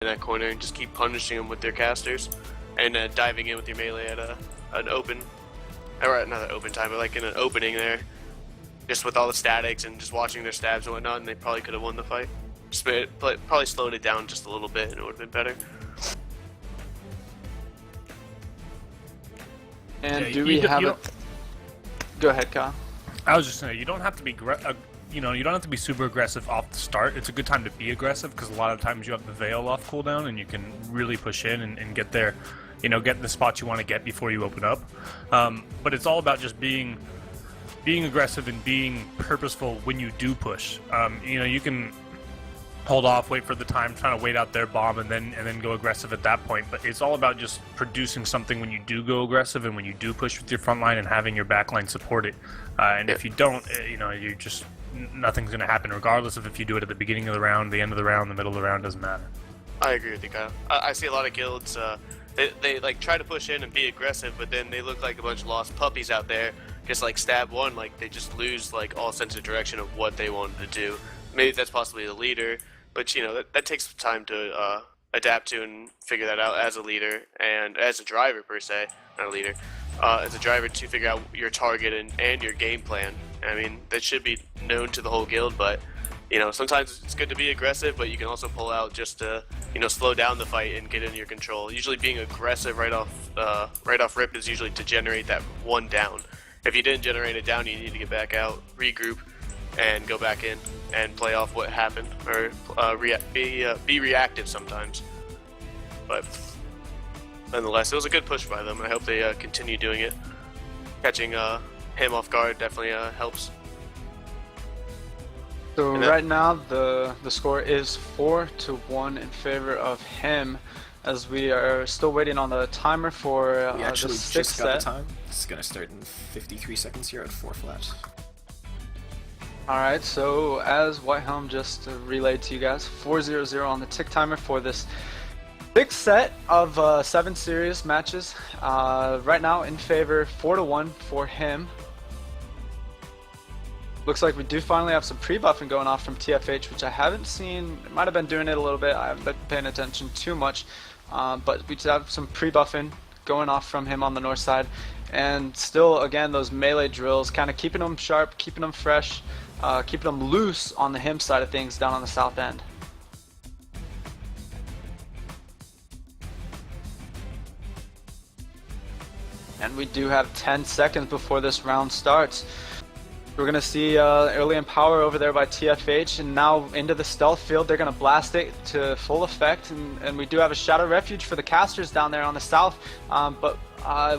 that corner and just keep punishing them with their casters, and diving in with your melee at an open, or not an open time, but like in an opening there, just with all the statics and just watching their stabs and whatnot, and they probably could have won the fight. Just probably slowed it down just a little bit, and it would have been better. And Yeah, do we have a... Go ahead, Kyle. I was just saying, you don't have to be, you don't have to be super aggressive off the start. It's a good time to be aggressive because a lot of times you have the Veil off cooldown and you can really push in and get there, get in the spot you want to get before you open up. But it's all about just being aggressive and being purposeful when you do push. You can hold off, wait for the time, trying to wait out their bomb, and then go aggressive at that point. But it's all about just producing something when you do go aggressive and when you do push with your front line and having your back line support it. And if you don't, you just nothing's going to happen, regardless of if you do it at the beginning of the round, the end of the round, the middle of the round, doesn't matter. I agree with you, Kyle. I see a lot of guilds, they like try to push in and be aggressive, but then they look like a bunch of lost puppies out there, just like stab one, like they just lose like all sense of direction of what they wanted to do. Maybe that's possibly the leader, but that takes time to adapt to and figure that out as a leader and as a driver per se, not a leader, as a driver to figure out your target and your game plan. I mean, that should be known to the whole guild, but sometimes it's good to be aggressive, but you can also pull out just to slow down the fight and get into your control. Usually being aggressive right off rip is usually to generate that one down. If you didn't generate it down, you need to get back out, regroup, and go back in and play off what happened, or be reactive sometimes. But nonetheless, it was a good push by them. I hope they continue doing it. Catching him off guard definitely helps. So right now the score is 4-1 in favor of him, as we are still waiting on the timer for we actually the 6th just set. got the time. It's gonna start in 53 seconds here at 4 flat. Alright, so as Whitehelm just relayed to you guys, 4-0-0 on the tick timer for this 6th set of 7 series matches. Right now in favor 4-1 for him. Looks like we do finally have some pre-buffing going off from TFH, which I haven't seen. Might have been doing it a little bit. I haven't been paying attention too much, but we do have some pre-buffing going off from him on the north side, and still again those melee drills, kind of keeping them sharp, keeping them fresh, keeping them loose on the him side of things down on the south end. And we do have 10 seconds before this round starts. We're going to see early empower over there by TFH, and now into the stealth field. They're going to blast it to full effect, and we do have a shadow refuge for the casters down there on the south, but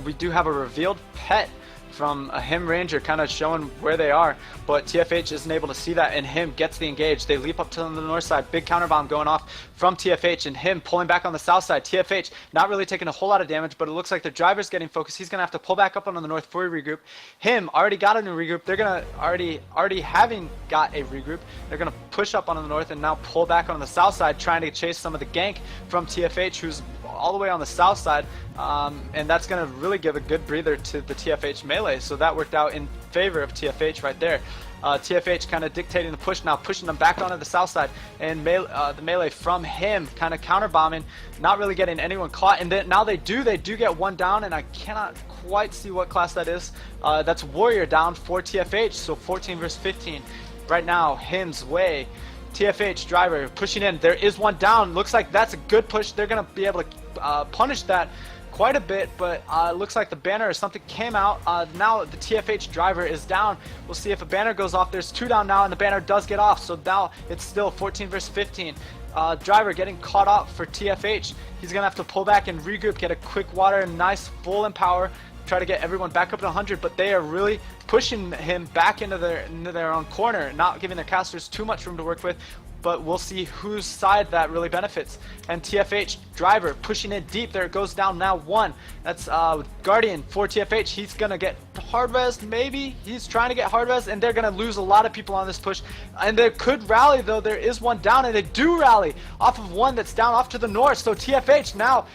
we do have a revealed pet from a him ranger kind of showing where they are, but TFH isn't able to see that, and him gets the engage. They leap up to the north side, big counter bomb going off from TFH, and him pulling back on the south side. TFH not really taking a whole lot of damage, but it looks like the driver's getting focused. He's gonna have to pull back up on the north for a regroup. Him already got a new regroup. They're gonna already having got a regroup, they're gonna push up on the north and now pull back on the south side, trying to chase some of the gank from TFH, who's all the way on the south side, and that's going to really give a good breather to the TFH melee. So that worked out in favor of TFH right there. TFH kind of dictating the push now, pushing them back onto the south side, and the melee from him kind of counter bombing, not really getting anyone caught. And then now they do get one down, and I cannot quite see what class that is. That's Warrior down for TFH, so 14 versus 15 right now, him's way. TFH driver pushing in. There is one down. Looks like that's a good push. They're going to be able to punish that quite a bit, but looks like the banner or something came out. Now the TFH driver is down. We'll see if a banner goes off. There's 2 down now, and the banner does get off. So now it's still 14 versus 15. Driver getting caught up for TFH. He's going to have to pull back and regroup, get a quick water, and nice full empower. Try to get everyone back up to 100, but they are really pushing him back into their own corner, not giving their casters too much room to work with. But we'll see whose side that really benefits. And TFH driver pushing in deep. There it goes down now 1. That's Guardian for TFH. He's gonna get hard res, maybe. He's trying to get hard res, and they're gonna lose a lot of people on this push. And they could rally though. There is one down, and they do rally off of one that's down off to the north. So TFH now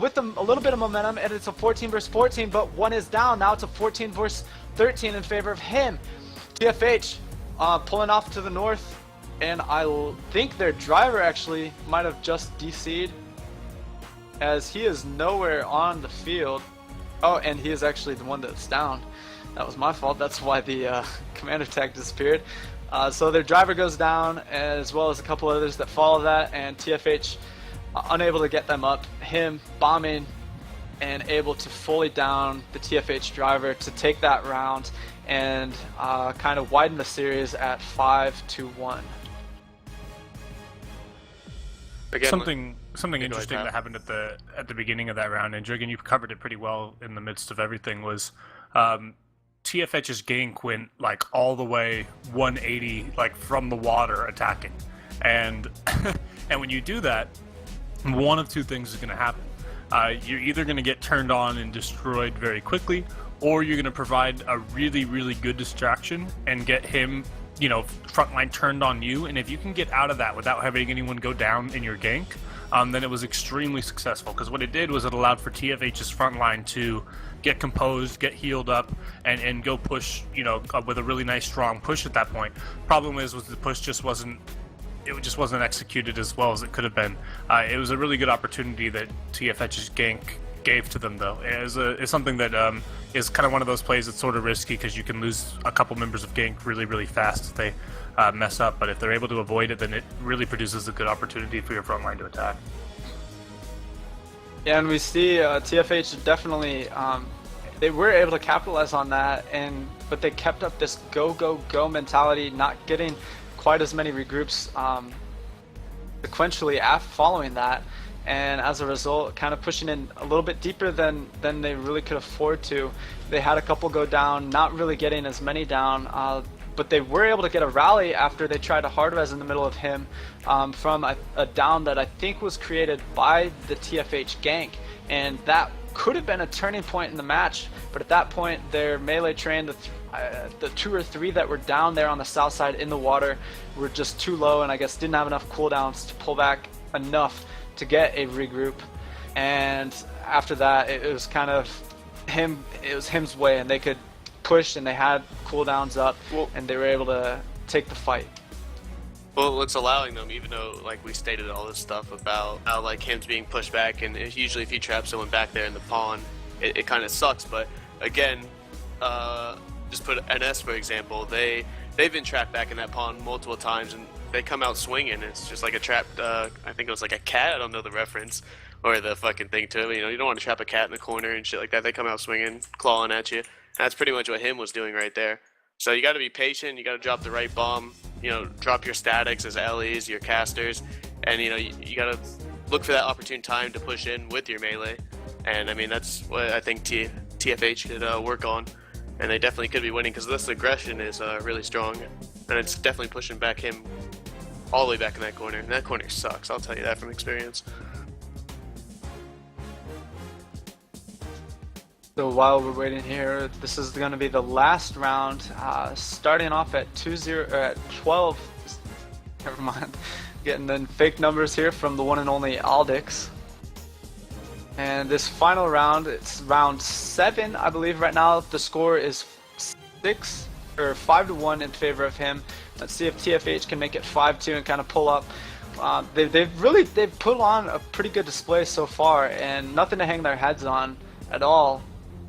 with them a little bit of momentum, and it's a 14 versus 14, but one is down. Now it's a 14 versus 13 in favor of him. TFH pulling off to the north. and think their driver actually might have just DC'd, as he is nowhere on the field. Oh, and he is actually the one that's down. That was my fault. That's why the commander tag disappeared. So their driver goes down, as well as a couple others that follow that, and TFH unable to get them up. Him bombing and able to fully down the TFH driver to take that round and kind of widen the series at 5-1. Again, Something interesting that happened at the beginning of that round, and Drigan, you covered it pretty well in the midst of everything, was TFH's gank went like all the way 180, like from the water attacking, and and when you do that, one of two things is going to happen. You're either going to get turned on and destroyed very quickly, or you're going to provide a really, really good distraction and get him, you know, frontline turned on you. And if you can get out of that without having anyone go down in your gank, then it was extremely successful, because what it did was it allowed for TFH's frontline to get composed, get healed up, and go push, you know, with a really nice strong push at that point. Problem was the push just wasn't executed as well as it could have been. It was a really good opportunity that TFH's gank gave to them, though. It's something that is kind of one of those plays that's sort of risky, because you can lose a couple members of gank really, really fast if they mess up, but if they're able to avoid it, then it really produces a good opportunity for your front line to attack. Yeah, and we see TFH definitely, they were able to capitalize on that, but they kept up this go, go, go mentality, not getting quite as many regroups sequentially following that, and as a result kind of pushing in a little bit deeper than they really could afford to. They had a couple go down, not really getting as many down, but they were able to get a rally after they tried to hard res in the middle of him from a down that I think was created by the TFH gank, and that could have been a turning point in the match. But at that point, their melee train, the 2 or 3 that were down there on the south side in the water, were just too low, and I guess didn't have enough cooldowns to pull back enough to get a regroup. And after that, it was kind of him's way, and they could push, and they had cooldowns up, and they were able to take the fight. Well, it's allowing them, even though, like, we stated all this stuff about how, like, him's being pushed back, and usually if you trap someone back there in the pawn, it kind of sucks. But again, just put NS for example, they've been trapped back in that pawn multiple times, and they come out swinging. It's just like a trapped, I think it was like a cat, I don't know the reference or the fucking thing to it. You know, you don't want to trap a cat in the corner and shit like that. They come out swinging, clawing at you. That's pretty much what him was doing right there. So you got to be patient. You got to drop the right bomb. You know, drop your statics as LEs, your casters, and you know you got to look for that opportune time to push in with your melee. And I mean, that's what I think TFH could work on, and they definitely could be winning, because this aggression is really strong, and it's definitely pushing back him all the way back in that corner. And that corner sucks. I'll tell you that from experience. So while we're waiting here, this is going to be the last round, starting off at 2-0 or at 12. Never mind, getting the fake numbers here from the one and only Aldix. And this final round, it's round 7, I believe. Right now, the score is 5-1 in favor of him. Let's see if TFH can make it 5-2 and kind of pull up. They've put on a pretty good display so far, and nothing to hang their heads on at all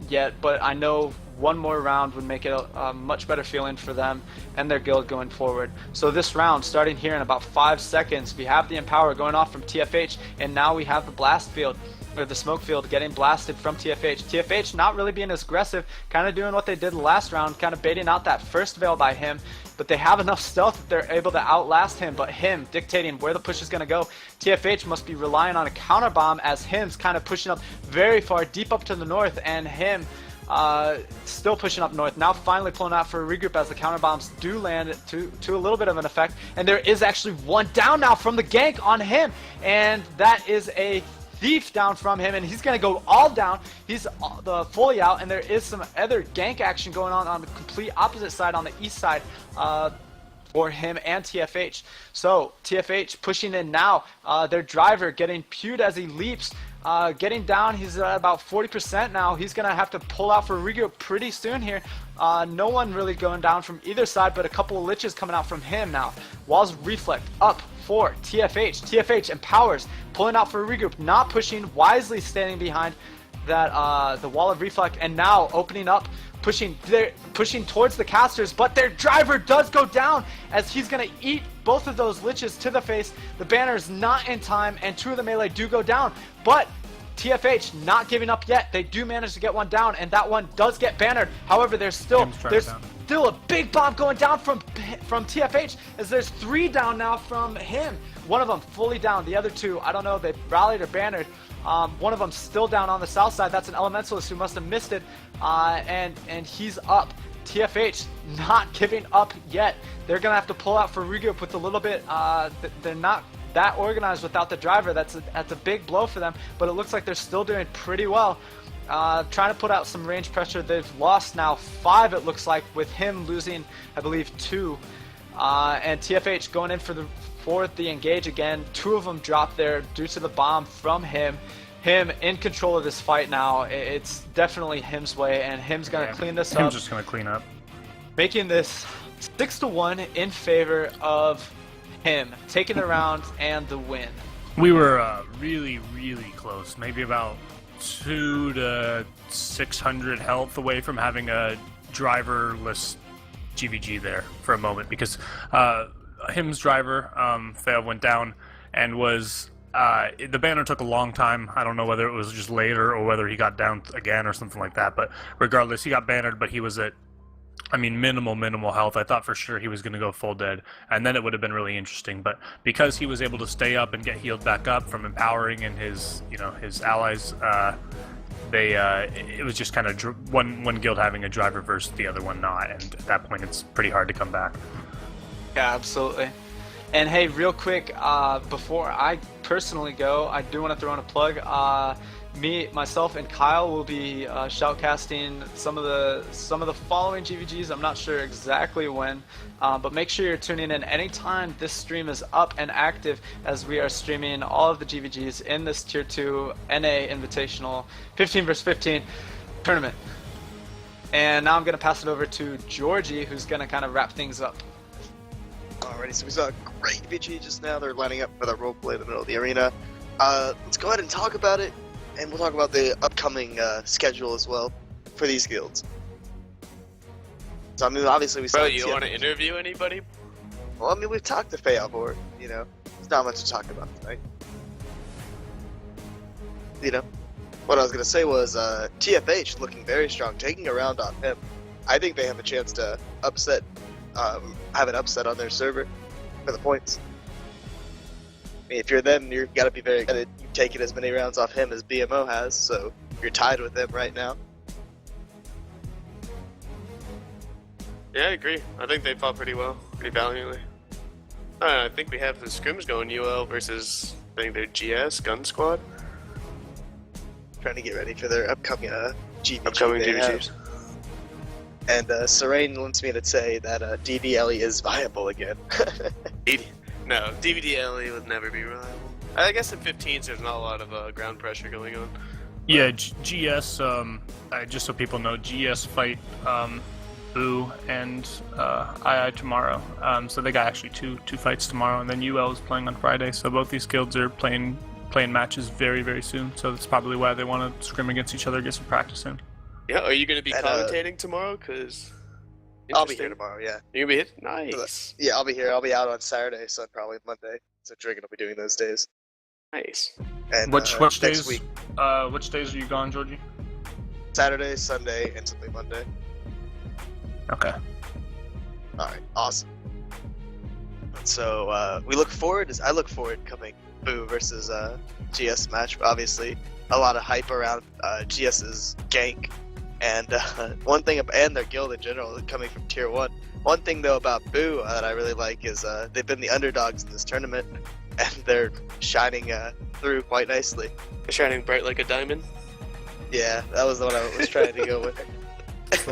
yet, but I know one more round would make it a much better feeling for them and their guild going forward. So this round, starting here in about 5 seconds, we have the Empower going off from TFH, and now we have the blast field, or the smoke field, getting blasted from TFH. TFH not really being as aggressive, kind of doing what they did the last round, kind of baiting out that first veil by him, but they have enough stealth that they're able to outlast him, but him dictating where the push is going to go. TFH must be relying on a counter bomb, as him's kind of pushing up very far, deep up to the north, and him still pushing up north. Now finally pulling out for a regroup, as the counter bombs do land to a little bit of an effect, and there is actually one down now from the gank on him, and that is a thief down from him, and he's going to go all down. He's fully out, and there is some other gank action going on the complete opposite side, on the east side. for him and TFH. So TFH pushing in now. Their driver getting pewed as he leaps. Getting down, he's at about 40% now. He's going to have to pull out for a regroup pretty soon here. No one really going down from either side, but a couple of liches coming out from him now. Walls reflect up for TFH. TFH empowers, pulling out for a regroup, not pushing, wisely standing behind that the wall of reflect, and now opening up, pushing towards the casters, but their driver does go down as he's going to eat both of those liches to the face. The banner's not in time, and 2 of the melee do go down, but TFH not giving up yet. They do manage to get one down, and that one does get bannered. However, there's still a big bomb going down from TFH, as there's 3 down now from him. One of them fully down. The other 2, I don't know, they rallied or bannered. One of them still down on the south side. That's an elementalist who must have missed it, and he's up. TFH not giving up yet. They're gonna have to pull out for regroup with a little bit. They're not that organized without the driver. That's a big blow for them, but it looks like they're still doing pretty well. Trying to put out some range pressure. They've lost now 5, it looks like, with him losing, I believe, 2. And TFH going in for the engage again. 2 of them dropped there due to the bomb from him. Him in control of this fight now. It's definitely him's way, and him's gonna clean this up. Him's just gonna clean up, making this 6-1 in favor of him, taking the round and the win. We were really, really close. Maybe about 2 to 600 health away from having a driverless GvG there for a moment, because him's driver, Fail, went down and was... the banner took a long time. I don't know whether it was just later or whether he got down again or something like that, but regardless, he got bannered, but he was at, I mean, minimal health. I thought for sure he was going to go full dead, and then it would have been really interesting, but because he was able to stay up and get healed back up from empowering and his, his allies, it was just kind of one guild having a driver versus the other one not, and at that point it's pretty hard to come back. Yeah, absolutely. And hey, real quick, before I personally go, I do want to throw in a plug. Myself, and Kyle will be shoutcasting some of the following GvGs. I'm not sure exactly when, but make sure you're tuning in anytime this stream is up and active, as we are streaming all of the GvGs in this Tier 2 NA Invitational 15 vs 15 tournament. And now I'm going to pass it over to Georgie, who's going to kind of wrap things up. Alrighty, so we saw a great VG just now. They're lining up for their roleplay in the middle of the arena. Let's go ahead and talk about it, and we'll talk about the upcoming schedule as well for these guilds. So, I mean, obviously we saw... Bro, you want to interview anybody? Well, I mean, we've talked to Feyalbor, There's not much to talk about tonight. What I was going to say was TFH looking very strong, taking a round on him. I think they have a chance to have an upset on their server for the points. I mean, if you're them, you've got to be very good. You've taken as many rounds off him as BMO has, so you're tied with them right now. Yeah, I agree. I think they fought pretty well, pretty valiantly. I think we have the scrims going, UL versus, I think, their GS, Gun Squad. Trying to get ready for their upcoming GvG. Upcoming GvGs. And Serene wants me to say that DVLE is viable again. No, DVDLE would never be reliable. I guess in 15s there's not a lot of ground pressure going on. Yeah, GS, just so people know, GS fight Boo and II tomorrow. So they got actually two fights tomorrow, and then UL is playing on Friday. So both these guilds are playing matches very, very soon. So that's probably why they want to scrim against each other, get some practice in. Yeah, are you going to be commentating tomorrow? Because I'll be here tomorrow, yeah. You're going to be here? Nice. Yeah, I'll be here. I'll be out on Saturday, so probably Monday. So Drigan will be doing those days. Nice. And which days? Week, which days are you gone, Georgie? Saturday, Sunday, and Sunday, Monday. Okay. Alright, awesome. So I look forward coming Boo versus GS match. Obviously, a lot of hype around GS's gank. And one thing, and their guild in general, coming from Tier 1. One thing, though, about Boo that I really like is they've been the underdogs in this tournament, and they're shining through quite nicely. They're shining bright like a diamond? Yeah, that was the one I was trying to go with.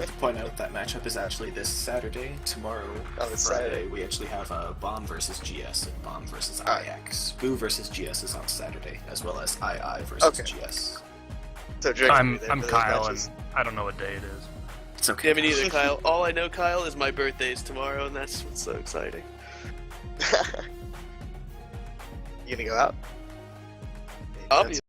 like to point out that matchup is actually this Saturday. Tomorrow, Oh, it's Friday, Saturday. we actually have Bomb versus GS and Bomb versus Alright. IX. Boo versus GS is on Saturday, as well as II versus Okay. GS. So Drake's I'm gonna be there for those Kyle, and matches. I don't know what day it is. It's okay. Yeah, me neither, Kyle. All I know, Kyle, is my birthday's tomorrow, and that's what's so exciting. You gonna go out? Obviously.